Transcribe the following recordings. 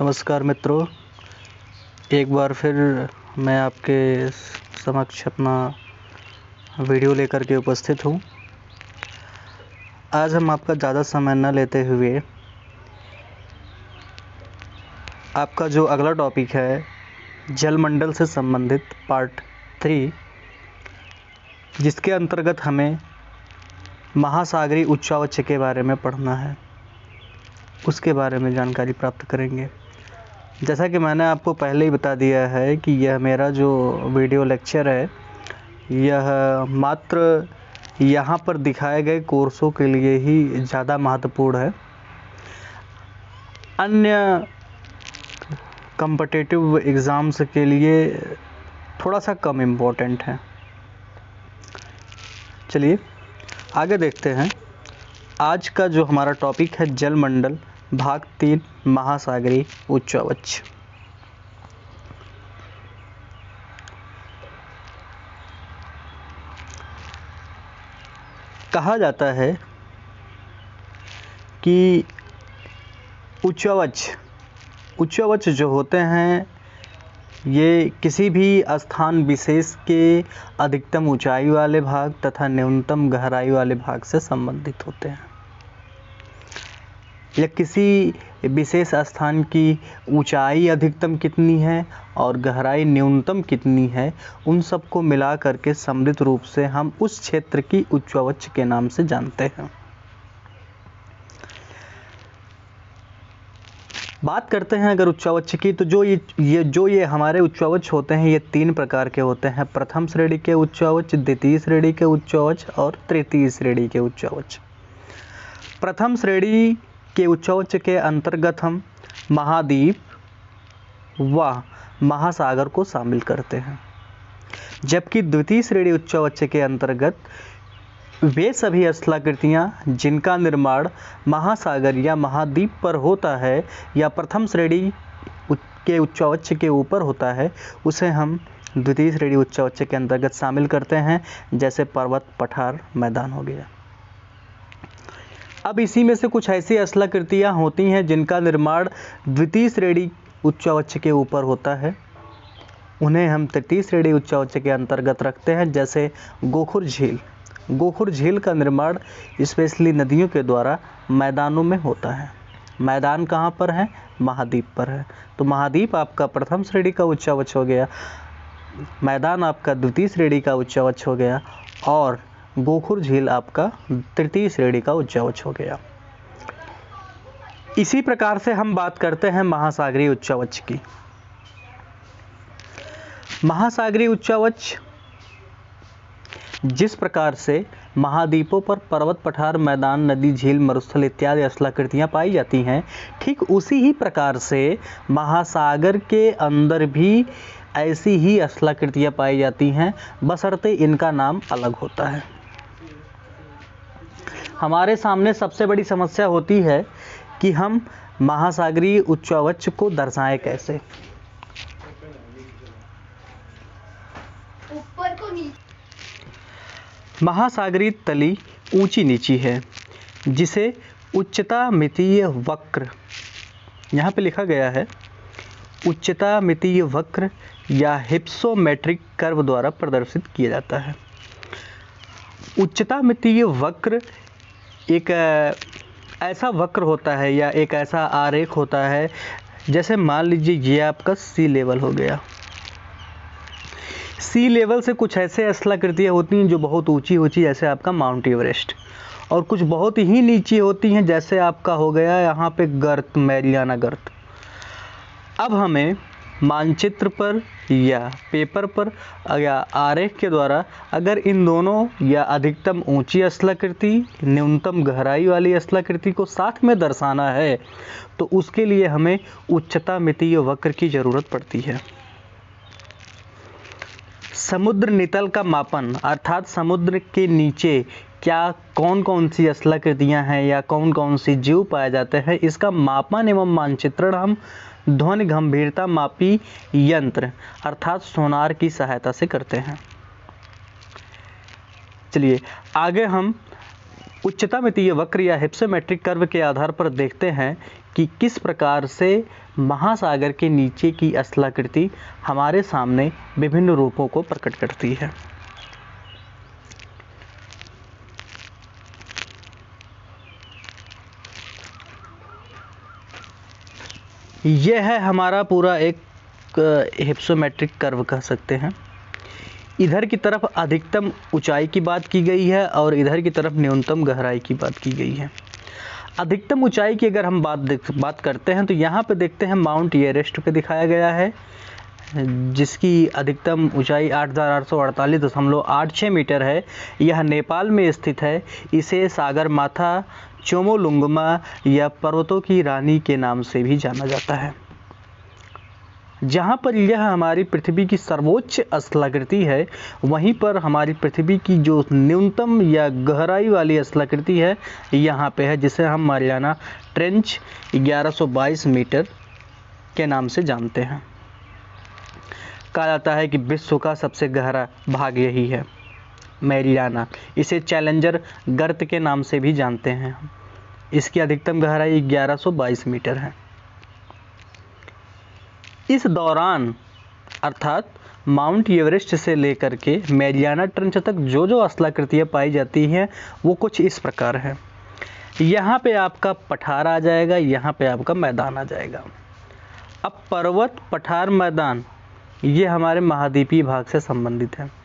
नमस्कार मित्रों, एक बार फिर मैं आपके समक्ष अपना वीडियो लेकर के उपस्थित हूँ। आज हम आपका ज़्यादा समय न लेते हुए आपका जो अगला टॉपिक है जलमंडल से संबंधित पार्ट 3, जिसके अंतर्गत हमें महासागरीय उच्चावच के बारे में पढ़ना है, उसके बारे में जानकारी प्राप्त करेंगे। जैसा कि मैंने आपको पहले ही बता दिया है कि यह मेरा जो वीडियो लेक्चर है यह मात्र यहाँ पर दिखाए गए कोर्सों के लिए ही ज़्यादा महत्वपूर्ण है। अन्य कॉम्पिटिटिव एग्ज़ाम्स के लिए थोड़ा सा कम इम्पोर्टेंट है। चलिए आगे देखते हैं। आज का जो हमारा टॉपिक है जलमंडल भाग 3 महासागरीय उच्चावच। कहा जाता है कि उच्चावच जो होते हैं ये किसी भी स्थान विशेष के अधिकतम ऊंचाई वाले भाग तथा न्यूनतम गहराई वाले भाग से संबंधित होते हैं, या किसी विशेष स्थान की ऊंचाई अधिकतम कितनी है और गहराई न्यूनतम कितनी है, उन सबको मिला करके सम्मिलित रूप से हम उस क्षेत्र की उच्चावच के नाम से जानते हैं। बात करते हैं अगर उच्चावच की, तो जो ये हमारे उच्चावच होते हैं ये 3 प्रकार के होते हैं। प्रथम श्रेणी के उच्चावच, द्वितीय श्रेणी के उच्चावच और तृतीय श्रेणी के उच्चावच। प्रथम श्रेणी के उच्चावच के अंतर्गत हम महाद्वीप व महासागर को शामिल करते हैं, जबकि द्वितीय श्रेणी उच्चावच के अंतर्गत वे सभी स्थलाकृतियाँ जिनका निर्माण महासागर या महाद्वीप पर होता है या प्रथम श्रेणी के उच्चावच के ऊपर होता है, उसे हम द्वितीय श्रेणी उच्चावच के अंतर्गत शामिल करते हैं, जैसे पर्वत, पठार, मैदान हो गया। अब इसी में से कुछ ऐसी स्थलाकृतियाँ होती हैं जिनका निर्माण द्वितीय श्रेणी उच्चावच के ऊपर होता है, उन्हें हम तृतीय श्रेणी उच्चावच के अंतर्गत रखते हैं, जैसे गोखुर झील। गोखुर झील का निर्माण स्पेशली नदियों के द्वारा मैदानों में होता है। मैदान कहाँ पर है? महाद्वीप पर है। तो महाद्वीप आपका प्रथम श्रेणी का उच्चावच हो गया, मैदान आपका द्वितीय श्रेणी का उच्चावच हो गया और गोखुर झील आपका तृतीय श्रेणी का उच्चावच हो गया। इसी प्रकार से हम बात करते हैं महासागरीय उच्चावच की। महासागरीय उच्चावच जिस प्रकार से महाद्वीपों पर पर्वत, पठार, मैदान, नदी, झील, मरुस्थल इत्यादि स्थलाकृतियाँ पाई जाती हैं, ठीक उसी ही प्रकार से महासागर के अंदर भी ऐसी ही स्थलाकृतियाँ पाई जाती हैं, बशर्ते इनका नाम अलग होता है। हमारे सामने सबसे बड़ी समस्या होती है कि हम महासागरीय उच्चावच को दर्शाएं कैसे। महासागरीय तली ऊंची नीची है, जिसे उच्चता मितीय वक्र, यहाँ पे लिखा गया है, उच्चता मितीय वक्र या हिप्सोमेट्रिक कर्व द्वारा प्रदर्शित किया जाता है। उच्चता मितीय वक्र एक ऐसा वक्र होता है या एक ऐसा आरेख होता है, जैसे मान लीजिए ये आपका सी लेवल हो गया। सी लेवल से कुछ ऐसे स्थलाकृतियाँ होती हैं जो बहुत ऊंची ऊंची, जैसे आपका माउंट एवरेस्ट, और कुछ बहुत ही नीची होती हैं, जैसे आपका हो गया यहाँ पे गर्त, मैरियाना गर्त। अब हमें मानचित्र पर या पेपर पर या आरेख के द्वारा अगर इन दोनों या अधिकतम ऊंची स्थलाकृति, न्यूनतम गहराई वाली स्थलाकृति को साथ में दर्शाना है, तो उसके लिए हमें उच्चता मितीय वक्र की ज़रूरत पड़ती है। समुद्र नितल का मापन, अर्थात समुद्र के नीचे क्या कौन कौन सी स्थलाकृतियाँ हैं या कौन कौन सी जीव पाए जाते हैं, इसका मापन एवं मानचित्रण हम ध्वनि गंभीरता मापी यंत्र अर्थात सोनार की सहायता से करते हैं। चलिए आगे हम उच्चतामितीय वक्र या हिप्सोमेट्रिक कर्व के आधार पर देखते हैं कि किस प्रकार से महासागर के नीचे की स्थलाकृति हमारे सामने विभिन्न रूपों को प्रकट करती है। यह है हमारा पूरा एक हिप्सोमेट्रिक कर्व कह सकते हैं। इधर की तरफ अधिकतम ऊंचाई की बात की गई है और इधर की तरफ न्यूनतम गहराई की बात की गई है। अधिकतम ऊंचाई की अगर हम बात करते हैं तो यहाँ पे देखते हैं माउंट एवरेस्ट पे दिखाया गया है, जिसकी अधिकतम ऊंचाई 8848.86 मीटर है। यह नेपाल में स्थित है। इसे सागरमाथा चोमोलुंगमा या पर्वतों की रानी के नाम से भी जाना जाता है। जहाँ पर यह हमारी पृथ्वी की सर्वोच्च स्थलाकृति है, वहीं पर हमारी पृथ्वी की जो न्यूनतम या गहराई वाली स्थलाकृति है यहाँ पे है, जिसे हम मारियाना ट्रेंच 1122 मीटर के नाम से जानते हैं। कहा जाता है कि विश्व का सबसे गहरा भाग यही है, मैरियाना। इसे चैलेंजर गर्त के नाम से भी जानते हैं। इसकी अधिकतम गहराई 1122 मीटर है। इस दौरान अर्थात माउंट एवरेस्ट से लेकर के मैरियाना ट्रेंच तक जो जो स्थलाकृतियाँ पाई जाती हैं वो कुछ इस प्रकार है। यहाँ पे आपका पठार आ जाएगा, यहाँ पे आपका मैदान आ जाएगा। अब पर्वत, पठार, मैदान ये हमारे महाद्वीपीय भाग से संबंधित है।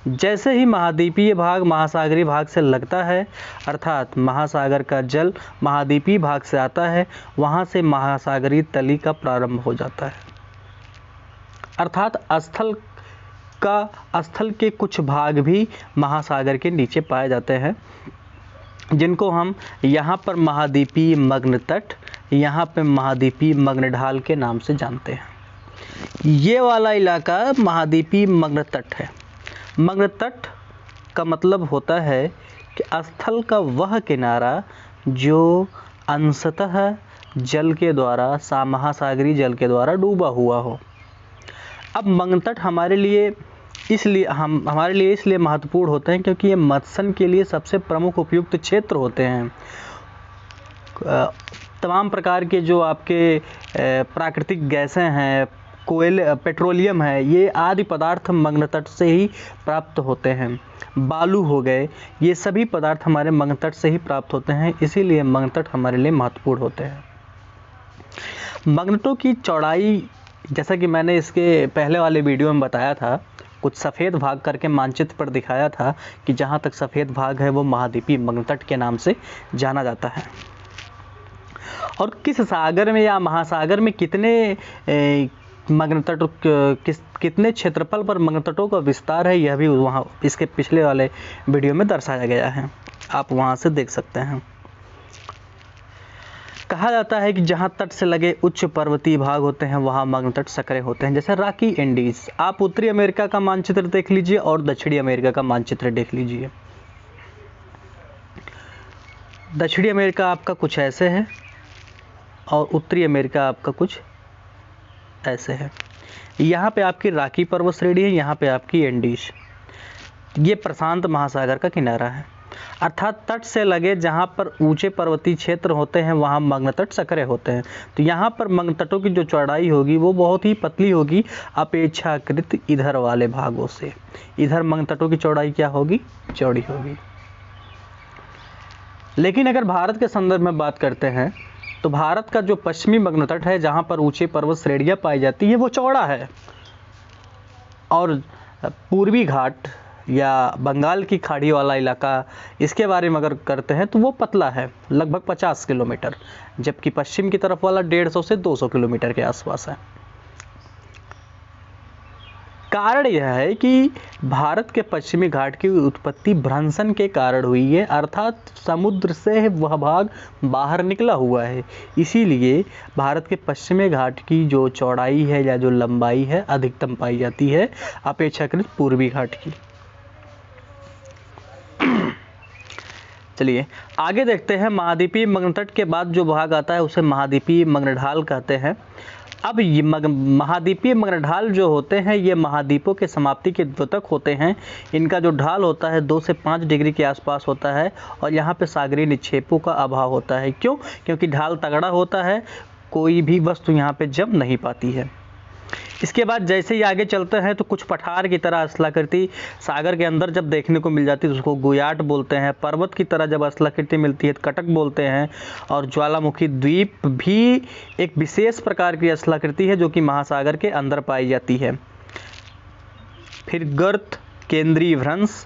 जैसे ही महाद्वीपीय भाग महासागरीय भाग से लगता है, अर्थात महासागर का जल महाद्वीपीय भाग से आता है, वहाँ से महासागरीय तली का प्रारंभ हो जाता है। अर्थात स्थल के कुछ भाग भी महासागर के नीचे पाए जाते हैं, जिनको हम यहाँ पर महाद्वीपीय मग्न तट, यहाँ पर महाद्वीपीय मग्न ढाल के नाम से जानते हैं। ये वाला इलाका महाद्वीपीय मग्न तट है। मग्न तट का मतलब होता है कि स्थल का वह किनारा जो अंशतः जल के द्वारा महासागरीय जल के द्वारा डूबा हुआ हो। अब मग्न तट हमारे लिए इसलिए महत्वपूर्ण होते हैं क्योंकि ये मत्स्य के लिए सबसे प्रमुख उपयुक्त क्षेत्र होते हैं। तमाम प्रकार के जो आपके प्राकृतिक गैसें हैं, कोयले, पेट्रोलियम है, ये आदि पदार्थ मग्न तट से ही प्राप्त होते हैं। बालू हो गए, ये सभी पदार्थ हमारे मग्न तट से ही प्राप्त होते हैं, इसीलिए मग्न तट हमारे लिए महत्वपूर्ण होते हैं। मग्नतों की चौड़ाई, जैसा कि मैंने इसके पहले वाले वीडियो में बताया था, कुछ सफ़ेद भाग करके मानचित्र पर दिखाया था कि जहाँ तक सफ़ेद भाग है वो महाद्वीपीय मग्न तट के नाम से जाना जाता है। और किस सागर में या महासागर में कितने मग्न तट, कितने क्षेत्रफल पर मग्न तटों का विस्तार है, यह भी वहाँ इसके पिछले वाले वीडियो में दर्शाया गया है, आप वहाँ से देख सकते हैं। कहा जाता है कि जहाँ तट से लगे उच्च पर्वतीय भाग होते हैं वहाँ मग्न तट संकरे होते हैं, जैसे रॉकी एंडीज। आप उत्तरी अमेरिका का मानचित्र देख लीजिए और दक्षिणी अमेरिका का मानचित्र देख लीजिए। दक्षिणी अमेरिका आपका कुछ ऐसे है और उत्तरी अमेरिका आपका कुछ ऐसे है। यहाँ पे आपकी रॉकी पर्वत श्रेणी है, यहाँ पे आपकी एंडीज। ये प्रशांत महासागर का किनारा है। अर्थात तट से लगे जहाँ पर ऊंचे पर्वतीय क्षेत्र होते हैं वहाँ मग्न तट संकरे होते हैं। तो यहाँ पर मग्न तटों की जो चौड़ाई होगी वो बहुत ही पतली होगी अपेक्षाकृत इधर वाले भागों से। इधर मग्न तटों की चौड़ाई क्या होगी? चौड़ी होगी। लेकिन अगर भारत के संदर्भ में बात करते हैं तो भारत का जो पश्चिमी मग्न तट है, जहाँ पर ऊंचे पर्वत श्रेणियाँ पाई जाती है, वो चौड़ा है। और पूर्वी घाट या बंगाल की खाड़ी वाला इलाका, इसके बारे में अगर करते हैं तो वो पतला है, लगभग 50 किलोमीटर, जबकि पश्चिम की तरफ वाला 150 से 200 किलोमीटर के आसपास है। कारण यह है कि भारत के पश्चिमी घाट की उत्पत्ति भ्रंशन के कारण हुई है, अर्थात समुद्र से वह भाग बाहर निकला हुआ है। इसीलिए भारत के पश्चिमी घाट की जो चौड़ाई है या जो लंबाई है अधिकतम पाई जाती है अपेक्षाकृत पूर्वी घाट की। चलिए आगे देखते हैं। महाद्वीपीय मग्न तट के बाद जो भाग आता है उसे महाद्वीपीय मग्न ढाल कहते हैं। अब ये महाद्वीपीय मग्न ढाल जो होते हैं ये महाद्वीपों के समाप्ति के द्योतक होते हैं। इनका जो ढाल होता है 2 से 5 डिग्री के आसपास होता है और यहाँ पे सागरीय निक्षेपों का अभाव होता है। क्यों? क्योंकि ढाल तगड़ा होता है, कोई भी वस्तु यहाँ पे जम नहीं पाती है। इसके बाद जैसे ही आगे चलते हैं तो कुछ पठार की तरह स्थलाकृति सागर के अंदर जब देखने को मिल जाती है तो उसको गुयाट बोलते हैं। पर्वत की तरह जब स्थलाकृति मिलती है तो कटक बोलते हैं। और ज्वालामुखी द्वीप भी एक विशेष प्रकार की स्थलाकृति है जो कि महासागर के अंदर पाई जाती है। फिर गर्त, केंद्रीय भ्रंश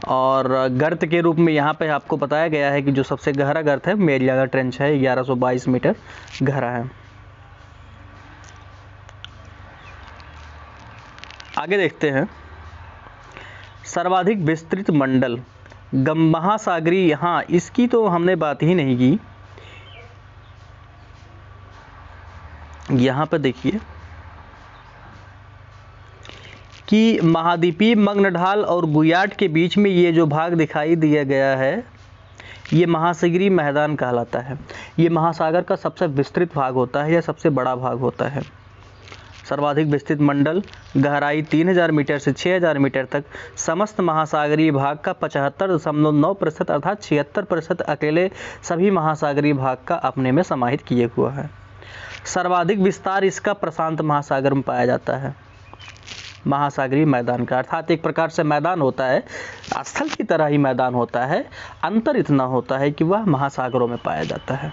और गर्त के रूप में यहाँ पे आपको बताया गया है कि जो सबसे गहरा गर्त है मेरियाना ट्रेंच है, 1122 मीटर गहरा है। आगे देखते हैं सर्वाधिक विस्तृत मंडल महासागरीय। हाँ, इसकी तो हमने बात ही नहीं की। यहाँ पे देखिए कि महाद्वीपीय मग्न ढाल और गुयाट के बीच में ये जो भाग दिखाई दिया गया है ये महासागरीय मैदान कहलाता है। ये महासागर का सबसे विस्तृत भाग होता है या सबसे बड़ा भाग होता है। सर्वाधिक विस्तृत मंडल, गहराई 3000 मीटर से 6000 मीटर तक, समस्त महासागरीय भाग का 75.9% अर्थात 76% अकेले सभी महासागरीय भाग का अपने में समाहित किए हुआ है। सर्वाधिक विस्तार इसका प्रशांत महासागर में पाया जाता है। महासागरीय मैदान का अर्थात एक प्रकार से मैदान होता है, स्थल की तरह ही मैदान होता है, अंतर इतना होता है कि वह महासागरों में पाया जाता है।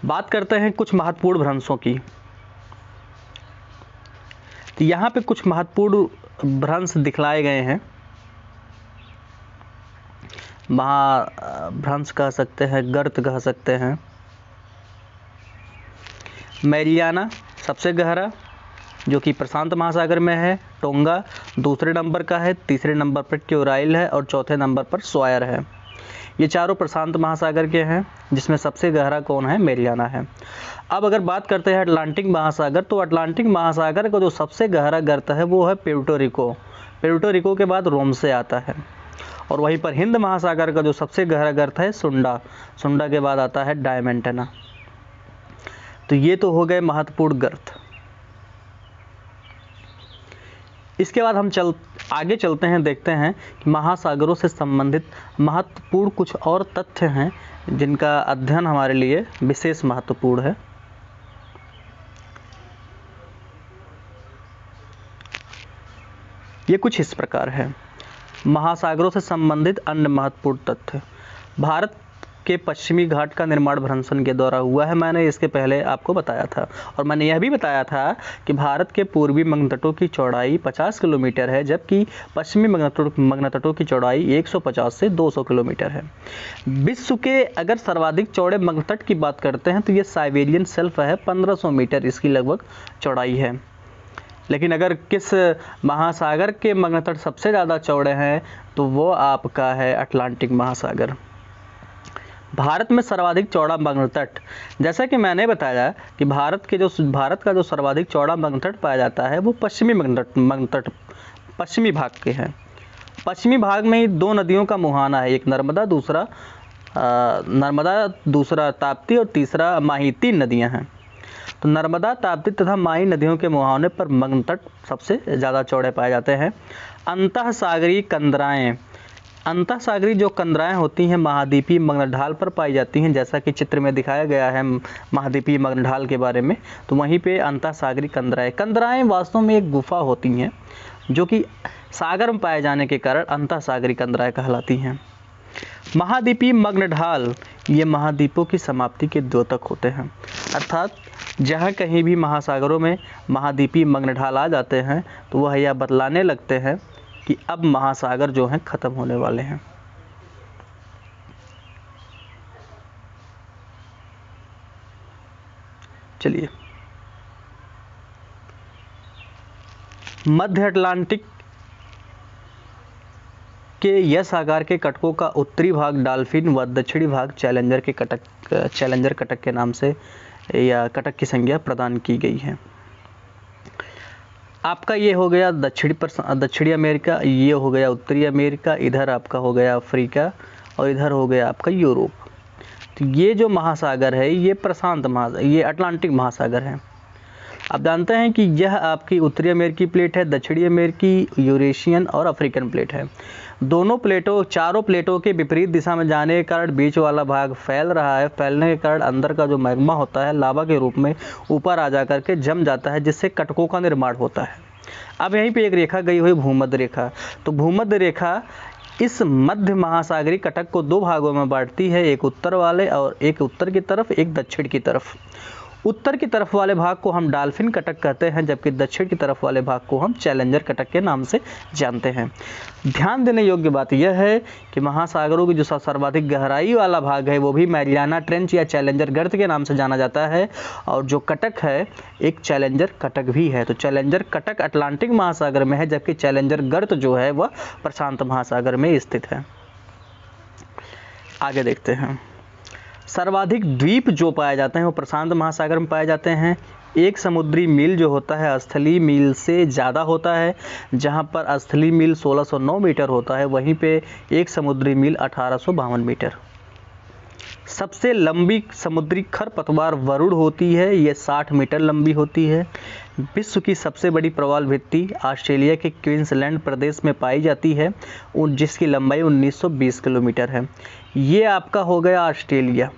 बात करते हैं कुछ महत्वपूर्ण भ्रंशों की। तो यहाँ पे कुछ महत्वपूर्ण भ्रंश दिखलाए गए हैं। महाभ्रंश कह सकते हैं, गर्त कह सकते हैं। मैरियाना सबसे गहरा जो कि प्रशांत महासागर में है। टोंगा दूसरे नंबर का है, तीसरे नंबर पर क्योराइल है और चौथे नंबर पर स्वायर है। ये चारों प्रशांत महासागर के हैं जिसमें सबसे गहरा कौन है? मैरियाना है। अब अगर बात करते हैं अटलांटिक महासागर, तो अटलांटिक महासागर का जो सबसे गहरा गर्त है वो है प्यूर्टो रिको। प्यूर्टो रिको के बाद रोम से आता है। और वहीं पर हिंद महासागर का जो सबसे गहरा गर्त है सुंडा। सुंडा के बाद आता है डायमंटेना। तो ये तो हो गए महत्वपूर्ण गर्त। इसके बाद हम आगे चलते हैं, देखते हैं कि महासागरों से संबंधित महत्वपूर्ण कुछ और तथ्य हैं जिनका अध्ययन हमारे लिए विशेष महत्वपूर्ण है। ये कुछ इस प्रकार है। महासागरों से संबंधित अन्य महत्वपूर्ण तथ्य। भारत के पश्चिमी घाट का निर्माण भ्रंशन के द्वारा हुआ है। मैंने इसके पहले आपको बताया था और मैंने यह भी बताया था कि भारत के पूर्वी मग्न तटों की चौड़ाई 50 किलोमीटर है जबकि पश्चिमी मग्न तटों की चौड़ाई 150 से 200 किलोमीटर है। विश्व के अगर सर्वाधिक चौड़े मग्न तट की बात करते हैं तो ये साइबेरियन शेल्फ है, 1500 मीटर इसकी लगभग चौड़ाई है। लेकिन अगर किस महासागर के मग्न तट सबसे ज़्यादा चौड़े हैं तो वो आपका है अटलांटिक महासागर। भारत में सर्वाधिक चौड़ा मग्न तट, जैसा कि मैंने बताया कि भारत का जो सर्वाधिक चौड़ा मग्न तट पाया जाता है वो पश्चिमी मग्न तट पश्चिमी भाग के हैं। पश्चिमी भाग में ही 2 नदियों का मुहाना है, एक नर्मदा दूसरा ताप्ती और तीसरा माही। 3 नदियां हैं। तो नर्मदा, ताप्ती तथा माही नदियों के मुहाने पर मग्न तट सबसे ज़्यादा चौड़े पाए जाते हैं। अंतः सागरीय कंदराएँ, अंतः सागरीय जो कंदराएँ होती हैं महाद्वीपीय मग्न ढाल पर पाई जाती हैं, जैसा कि चित्र में दिखाया गया है महाद्वीपीय मग्न ढाल के बारे में। तो वहीं पे अंतः सागरीय कंदराएँ वास्तव में एक गुफा होती हैं जो कि सागर में पाए जाने के कारण अंतः सागरीय कंदराएँ कहलाती हैं। महाद्वीपीय मग्न ढाल ये महाद्वीपों की समाप्ति के द्योतक होते हैं, अर्थात जहाँ कहीं भी महासागरों में महाद्वीपीय मग्न ढाल आ जाते हैं तो वह यह बतलाने लगते हैं कि अब महासागर जो हैं ख़त्म होने वाले हैं। चलिए, मध्य अटलांटिक के यस आकार के कटकों का उत्तरी भाग डॉल्फिन व दक्षिणी भाग चैलेंजर कटक के नाम से या कटक की संज्ञा प्रदान की गई है। आपका ये हो गया दक्षिणी अमेरिका, ये हो गया उत्तरी अमेरिका, इधर आपका हो गया अफ्रीका और इधर हो गया आपका यूरोप। तो ये जो महासागर है ये प्रशांत महासागर, ये अटलांटिक महासागर है। आप जानते हैं कि यह आपकी उत्तरी अमेरिकी प्लेट है, दक्षिणी अमेरिकी, यूरेशियन और अफ्रीकन प्लेट है। दोनों प्लेटों, चारों प्लेटों के विपरीत दिशा में जाने के कारण बीच वाला भाग फैल रहा है। फैलने के कारण अंदर का जो मैग्मा होता है लावा के रूप में ऊपर आ जा कर के जम जाता है, जिससे कटकों का निर्माण होता है। अब यहीं पे एक रेखा गई हुई भूमध्य रेखा। तो भूमध्य रेखा इस मध्य महासागरीय कटक को दो भागों में बांटती है, एक उत्तर वाले और एक उत्तर की तरफ, एक दक्षिण की तरफ। उत्तर की तरफ वाले भाग को हम डॉल्फिन कटक कहते हैं, जबकि दक्षिण की तरफ वाले भाग को हम चैलेंजर कटक के नाम से जानते हैं। ध्यान देने योग्य बात यह है कि महासागरों की जो सर्वाधिक गहराई वाला भाग है वो भी मैरियाना ट्रेंच या चैलेंजर गर्त के नाम से जाना जाता है, और जो कटक है एक चैलेंजर कटक भी है। तो चैलेंजर कटक अटलांटिक महासागर में है, जबकि चैलेंजर गर्त जो है वह प्रशांत महासागर में स्थित है। आगे देखते हैं। सर्वाधिक द्वीप जो पाए जाते हैं वो प्रशांत महासागर में पाए जाते हैं। एक समुद्री मील जो होता है स्थलीय मील से ज़्यादा होता है। जहां पर स्थलीय मील 1609 मीटर होता है, वहीं पे एक समुद्री मील 1852 मीटर। सबसे लंबी समुद्री खरपतवार वरुण होती है, ये 60 मीटर लंबी होती है। विश्व की सबसे बड़ी प्रवाल भित्ति ऑस्ट्रेलिया के क्वींसलैंड प्रदेश में पाई जाती है, जिसकी लंबाई 1920 किलोमीटर है। ये आपका हो गया ऑस्ट्रेलिया।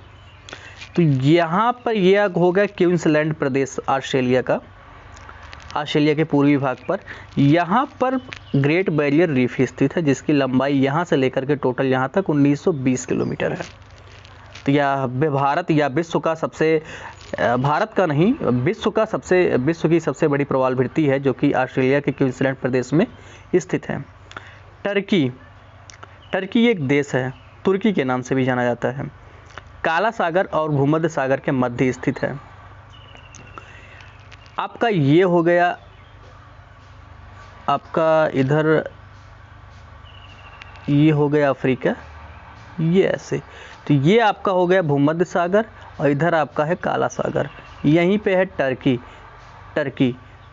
तो यहाँ पर यह हो गया क्वींसलैंड प्रदेश ऑस्ट्रेलिया का, ऑस्ट्रेलिया के पूर्वी भाग पर। यहाँ पर ग्रेट बैरियर रीफ स्थित है, जिसकी लंबाई यहाँ से लेकर के टोटल यहाँ तक 1920 किलोमीटर है। तो यह भारत या विश्व का सबसे, भारत का नहीं, विश्व की सबसे बड़ी प्रवाल भित्ति है, जो कि ऑस्ट्रेलिया के क्वींसलैंड प्रदेश में स्थित है। टर्की एक देश है, तुर्की के नाम से भी जाना जाता है। काला सागर और भूमध्य सागर के मध्य स्थित है। आपका ये हो गया, आपका इधर ये हो गया अफ्रीका, ये ऐसे। तो ये आपका हो गया भूमध्य सागर और इधर आपका है काला सागर। यहीं पे है टर्की।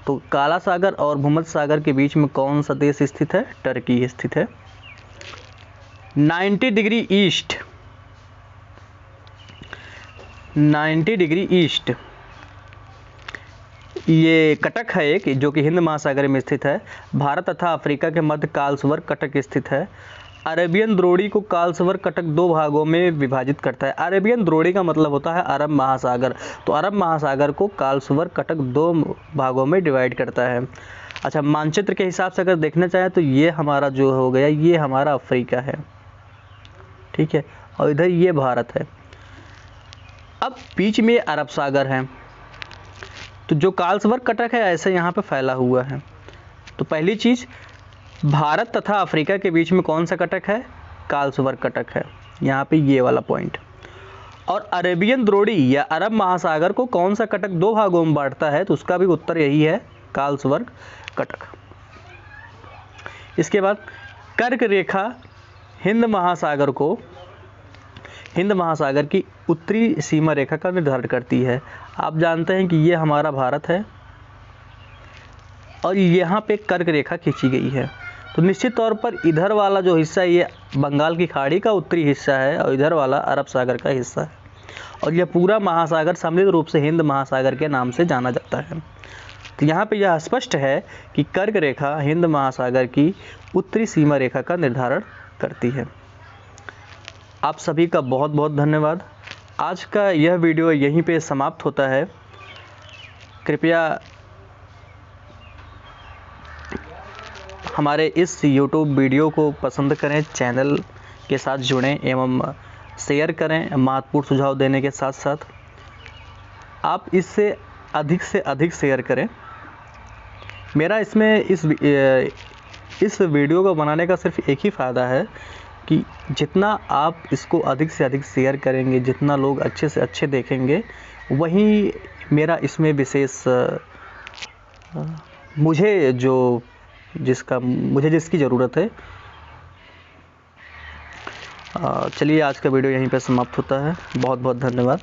तो काला सागर और भूमध्य सागर के बीच में कौन सा देश स्थित है? टर्की स्थित है। 90 डिग्री ईस्ट ये कटक है एक, जो कि हिंद महासागर में स्थित है। भारत तथा अफ्रीका के मध्य कालसवर्ग कटक स्थित है। अरेबियन द्रोणी को कालसवर्ग कटक दो भागों में विभाजित करता है। अरेबियन द्रोणी का मतलब होता है अरब महासागर। तो अरब महासागर को कालसवर्ग कटक दो भागों में डिवाइड करता है। अच्छा, मानचित्र के हिसाब से अगर देखना चाहें तो ये हमारा जो हो गया, ये हमारा अफ्रीका है, ठीक है, और इधर ये भारत है। अब बीच में अरब सागर है। तो जो कालसवर्ग कटक है ऐसे यहाँ पे फैला हुआ है। तो पहली चीज़, भारत तथा अफ्रीका के बीच में कौन सा कटक है? कालसवर्ग कटक है, यहाँ पे ये वाला पॉइंट। और अरेबियन द्रोणी या अरब महासागर को कौन सा कटक दो भागों में बांटता है? तो उसका भी उत्तर यही है, कालसवर्ग कटक। इसके बाद कर्क रेखा हिंद महासागर की उत्तरी सीमा रेखा का निर्धारण करती है। आप जानते हैं कि ये हमारा भारत है और यहाँ पे कर्क रेखा खींची गई है। तो निश्चित तौर पर इधर वाला जो हिस्सा ये बंगाल की खाड़ी का उत्तरी हिस्सा है और इधर वाला अरब सागर का हिस्सा है, और यह पूरा महासागर सम्मिलित रूप से हिंद महासागर के नाम से जाना जाता है। तो यहाँ पे यह स्पष्ट है कि कर्क रेखा हिंद महासागर की उत्तरी सीमा रेखा का निर्धारण करती है। आप सभी का बहुत बहुत धन्यवाद। आज का यह वीडियो यहीं पे समाप्त होता है। कृपया हमारे इस YouTube वीडियो को पसंद करें, चैनल के साथ जुड़ें एवं शेयर करें। महत्वपूर्ण सुझाव देने के साथ साथ आप इससे अधिक शेयर करें। मेरा इसमें इस वीडियो को बनाने का सिर्फ एक ही फ़ायदा है कि जितना आप इसको अधिक से अधिक शेयर करेंगे, जितना लोग अच्छे से अच्छे देखेंगे, वही मेरा इसमें विशेष मुझे जिसकी ज़रूरत है। चलिए, आज का वीडियो यहीं पे समाप्त होता है। बहुत बहुत धन्यवाद।